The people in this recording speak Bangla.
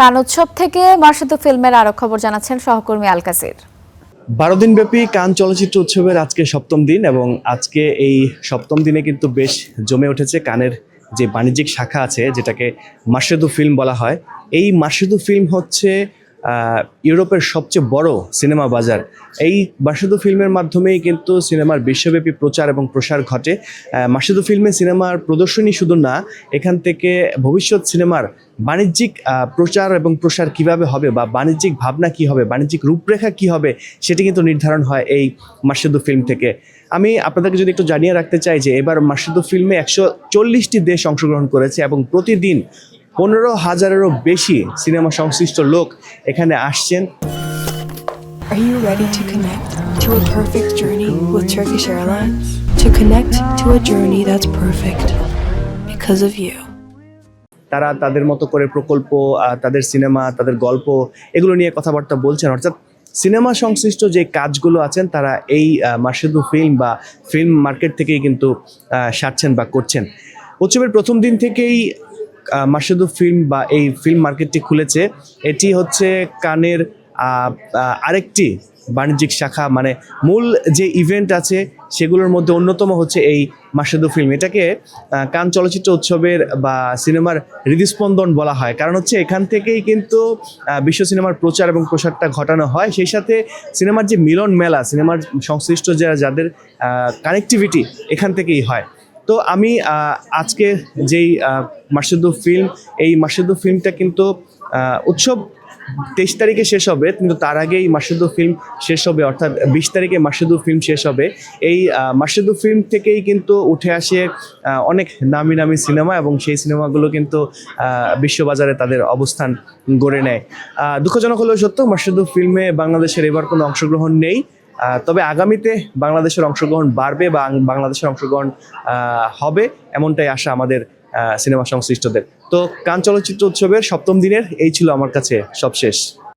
কান উৎসব থেকে মার্শাদু ফিল্মের আরো খবর জানাচ্ছেন সহকর্মী আলকাসির। 12 দিনব্যাপী কান চলচ্চিত্র উৎসবের আজকে সপ্তম দিন এবং আজকে এই সপ্তম দিনে কিন্তু বেশ জমে উঠেছে কানের যে বাণিজ্যিক শাখা আছে যেটাকে মার্শাদু ফিল্ম বলা হয়। এই মার্শাদু ফিল্ম হচ্ছে ইউরোপের সবচেয়ে বড় সিনেমা বাজার। এই মার্শাদু ফিল্মের মাধ্যমেই কিন্তু সিনেমার বিশ্বব্যাপী প্রচার এবং প্রসার ঘটে। মার্শাদু ফিল্মে সিনেমার প্রদর্শনী শুধু না, এখান থেকে ভবিষ্যৎ সিনেমার বাণিজ্যিক প্রচার এবং প্রসার কিভাবে হবে বা বাণিজ্যিক ভাবনা কি হবে, বাণিজ্যিক রূপরেখা কি হবে সেটি কিন্তু নির্ধারণ হয় এই মার্শাদু ফিল্ম থেকে। আমি আপনাদেরকে যদি একটু জানিয়ে রাখতে চাই যে এবার মার্শাদু ফিল্মে 140টি দেশ অংশগ্রহণ করেছে এবং প্রতিদিন 15,000-এরও বেশি সিনেমা সংশ্লিষ্ট লোক এখানে আসছেন। Are you ready to connect to a perfect journey with Turkish Airlines? To connect to a journey that's perfect because of you. তারা তাদের মতো করে প্রকল্প, তাদের সিনেমা, তাদের গল্প এগুলো নিয়ে কথাবার্তা বলছেন। অর্থাৎ সিনেমা সংশ্লিষ্ট যে কাজগুলো আছেন তারা এই মার্শাদু ফিল্ম বা ফিল্ম মার্কেট থেকেই কিন্তু সারছেন বা করছেন। উৎসবের প্রথম দিন থেকেই মার্শাদু ফিল্ম বা এই ফিল্ম মার্কেটটি খুলেছে। এটি হচ্ছে কানের আরেকটি বাণিজ্যিক শাখা, মানে মূল যে ইভেন্ট আছে সেগুলোর মধ্যে অন্যতম হচ্ছে এই মার্শাদু ফিল্ম। এটাকে কান চলচ্চিত্র উৎসবের বা সিনেমার হৃদস্পন্দন বলা হয়, কারণ হচ্ছে এখান থেকেই কিন্তু বিশ্ব সিনেমার প্রচার এবং প্রসারটা ঘটানো হয়। সেই সাথে সিনেমার যে মিলন মেলা, সিনেমার সংশ্লিষ্ট যাদের কানেক্টিভিটি এখান থেকেই হয়। তো আমি আজকে যেই মার্শাদু ফিল্ম, এই মার্শাদু ফিল্মটা কিন্তু উৎসব 23 তারিখে শেষ হবে, কিন্তু তার আগেই মার্শাদু ফিল্ম শেষ হবে, অর্থাৎ 20 তারিখে মার্শাদু ফিল্ম শেষ হবে। এই মার্শাদু ফিল্ম থেকেই কিন্তু উঠে আসে অনেক নামি নামি সিনেমা এবং সেই সিনেমাগুলো কিন্তু বিশ্ববাজারে তাদের অবস্থান গড়ে নেয়। দুঃখজনক হলেও সত্য, মার্শাদু ফিল্মে বাংলাদেশের এবার কোনো অংশগ্রহণ নেই। তবে আগামীতে বাংলাদেশের অংশগ্রহণ বাড়বে বা বাংলাদেশের অংশগ্রহণ হবে, এমনটাই আশা আমাদের সিনেমা সংশ্লিষ্টদের। তো কান চলচ্চিত্র উৎসবের সপ্তম দিনের এই ছিল আমার কাছে সবশেষ।